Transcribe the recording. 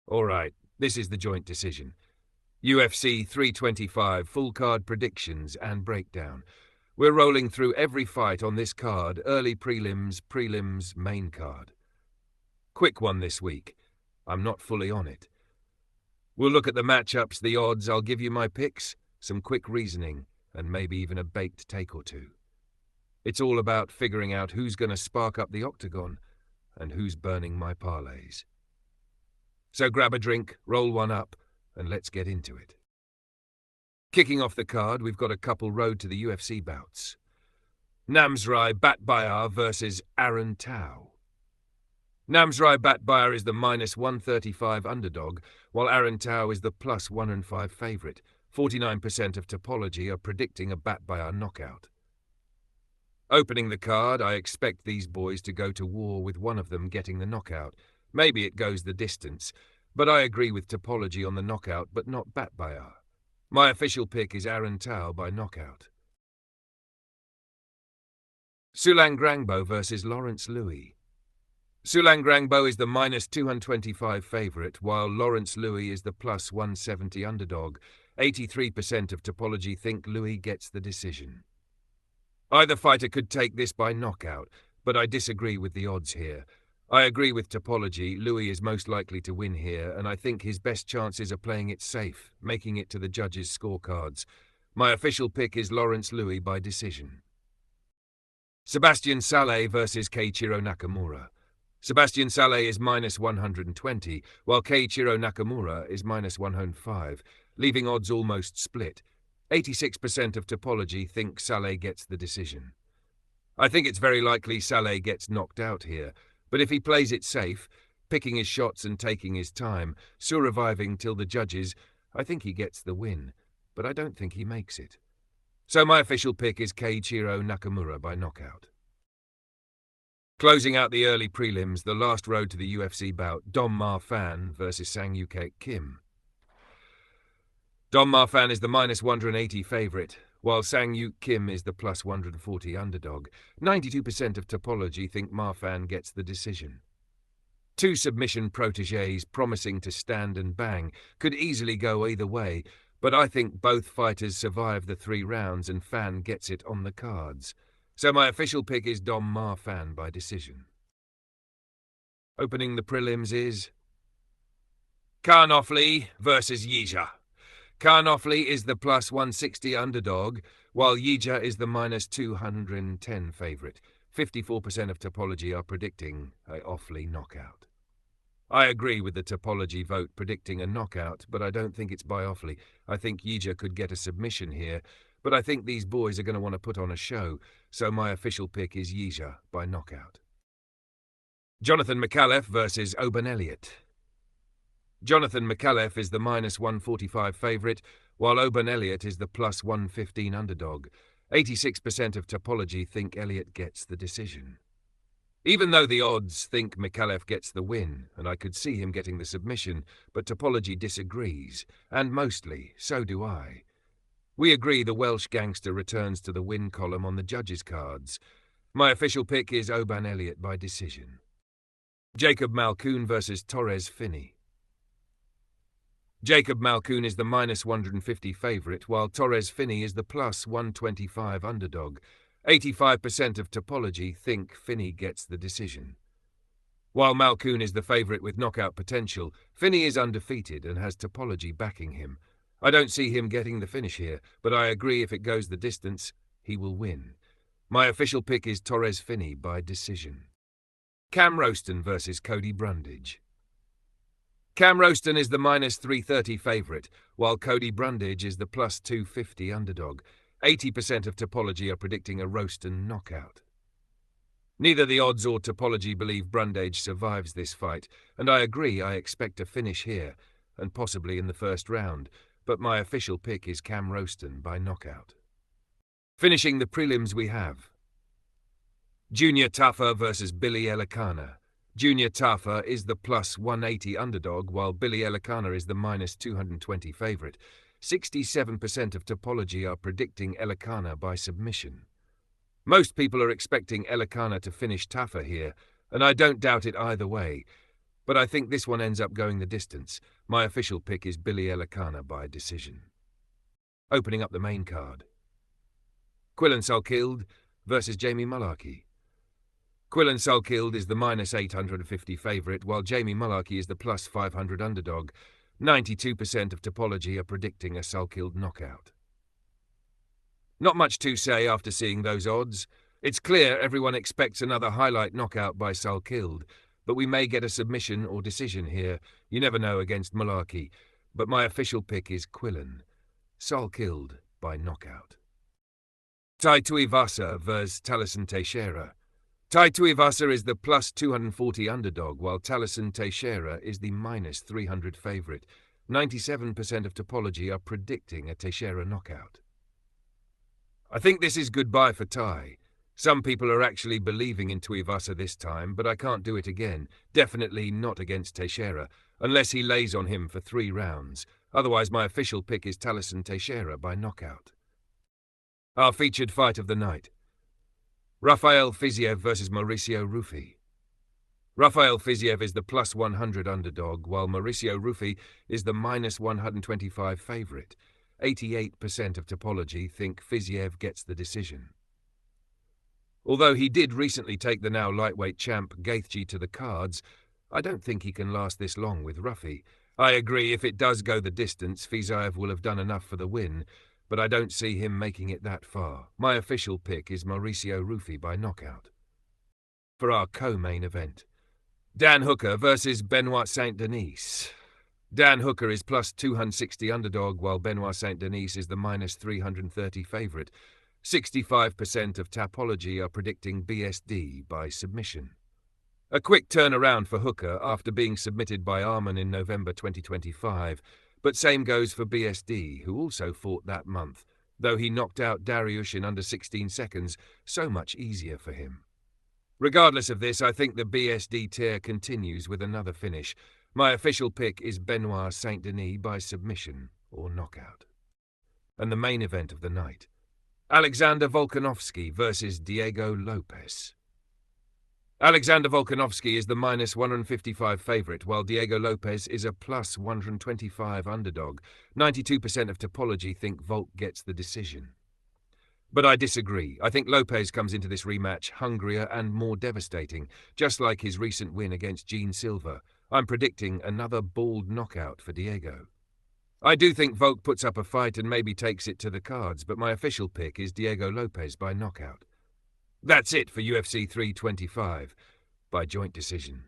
All right, this is the joint decision. UFC 325 full card predictions and breakdown. We're rolling through every fight on this card, early prelims, main card. Quick one this week. I'm not fully on it. We'll look at the matchups, the odds, I'll give you my picks, some quick reasoning, and maybe even a baked take or two. It's all about figuring out who's going to spark up the octagon and who's burning my parlays. So grab a drink, roll one up, and let's get into it. Kicking off the card, we've got a couple road to the UFC bouts. Namzrai Batbayar versus Aaron Tao. Namzrai Batbayar is the -135 underdog, while Aaron Tao is the +105 favourite. 49% of Topology are predicting a Batbayar knockout. Opening the card, I expect these boys to go to war with one of them getting the knockout. Maybe it goes the distance, but I agree with Topology on the knockout, but not Batbayar. My official pick is Aaron Tao by knockout. Sulang Grangbo versus Lawrence Louis. Sulang Grangbo is the -225 favourite, while Lawrence Louis is the +170 underdog. 83% of Topology think Louis gets the decision. Either fighter could take this by knockout, but I disagree with the odds here. I agree with Topology, Louis is most likely to win here, and I think his best chances are playing it safe, making it to the judges' scorecards. My official pick is Lawrence Louis by decision. Sebastian Saleh versus Keiichiro Nakamura. Sebastian Saleh is -120, while Keiichiro Nakamura is -105, leaving odds almost split. 86% of Topology think Saleh gets the decision. I think it's very likely Saleh gets knocked out here, but if he plays it safe, picking his shots and taking his time, surviving till the judges, I think he gets the win, but I don't think he makes it. So my official pick is Keiichiro Nakamura by knockout. Closing out the early prelims, the last road to the UFC bout, Dom Ma-Fan versus Sang-Yuk Kim. Dom Ma-Fan is the -180 favourite, while Sang-Yuk Kim is the +140 underdog. 92% of Topology think Ma-Fan gets the decision. Two submission protégés promising to stand and bang could easily go either way, but I think both fighters survive the 3 rounds and Fan gets it on the cards. So my official pick is Dom Ma-Fan by decision. Opening the prelims is Khan Offley versus Yija. Khan Offley is the +160 underdog, while Yija is the -210 favourite. 54% of Topology are predicting a Offley knockout. I agree with the Topology vote predicting a knockout, but I don't think it's by Offley. I think Yija could get a submission here, but I think these boys are going to want to put on a show, so my official pick is Yija by knockout. Jonathan McAuliffe versus Oban Elliott. Jonathan McAuliffe is the -145 favourite, while Oban Elliott is the +115 underdog. 86% of Topology think Elliott gets the decision. Even though the odds think McAuliffe gets the win, and I could see him getting the submission, but Topology disagrees, and mostly, so do I. We agree the Welsh gangster returns to the win column on the judges' cards. My official pick is Oban Elliott by decision. Jacob Malkoun versus Torres Finney. Jacob Malkoun is the -150 favourite, while Torres Finney is the +125 underdog. 85% of Topology think Finney gets the decision. While Malkoun is the favourite with knockout potential, Finney is undefeated and has Topology backing him. I don't see him getting the finish here, but I agree if it goes the distance, he will win. My official pick is Torres Finney by decision. Cam Roston versus Cody Brundage. Cam Roston is the -330 favourite, while Cody Brundage is the +250 underdog. 80% of Topology are predicting a Roston knockout. Neither the odds or Topology believe Brundage survives this fight, and I agree I expect a finish here, and possibly in the first round, but my official pick is Cam Roston by knockout. Finishing the prelims we have Junior Tafa versus Billy Elikana. Junior Tafa is the +180 underdog, while Billy Elikana is the -220 favourite. 67% of Topology are predicting Elikana by submission. Most people are expecting Elikana to finish Tafa here, and I don't doubt it either way. but I think this one ends up going the distance. My official pick is Billy Elikana by decision. Opening up the main card. Quillan Salkilde versus Jamie Mullarkey. Quillan Salkilde is the -850 favourite, while Jamie Mullarkey is the +500 underdog. 92% of Topology are predicting a Salkilde knockout. Not much to say after seeing those odds. It's clear everyone expects another highlight knockout by Salkilde, but we may get a submission or decision here. You never know against Mullarkey, but my official pick is Quillan Salkilde by knockout. Tai Tuivasa vs Talison Teixeira. Tai Tuivasa is the +240 underdog, while Talison Teixeira is the -300 favourite. 97% of Topology are predicting a Teixeira knockout. I think this is goodbye for Tai. Some people are actually believing in Tuivasa this time, but I can't do it again. Definitely not against Teixeira, unless he lays on him for 3 rounds. Otherwise, my official pick is Talison Teixeira by knockout. Our featured fight of the night. Rafael Fiziev versus Mauricio Ruffi. Rafael Fiziev is the +100 underdog, while Mauricio Ruffi is the -125 favourite. 88% of Topology think Fiziev gets the decision. Although he did recently take the now lightweight champ Gaethje to the cards, I don't think he can last this long with Ruffi. I agree, if it does go the distance, Fiziev will have done enough for the win, but I don't see him making it that far. My official pick is Mauricio Ruffi by knockout. For our co-main event, Dan Hooker versus Benoit Saint-Denis. Dan Hooker is +260 underdog, while Benoit Saint-Denis is the -330 favourite. 65% of Topology are predicting BSD by submission. A quick turnaround for Hooker after being submitted by Arman in November 2025, but same goes for BSD, who also fought that month, though he knocked out Dariush in under 16 seconds, so much easier for him. Regardless of this, I think the BSD tier continues with another finish. My official pick is Benoit Saint-Denis by submission or knockout. And the main event of the night, Alexander Volkanovski versus Diego Lopes. Alexander Volkanovski is the -155 favourite, while Diego Lopes is a +125 underdog. 92% of Topology think Volk gets the decision. But I disagree. I think Lopes comes into this rematch hungrier and more devastating, just like his recent win against Gene Silva. I'm predicting another bald knockout for Diego. I do think Volk puts up a fight and maybe takes it to the cards, but my official pick is Diego Lopes by knockout. That's it for UFC 325 by joint decision.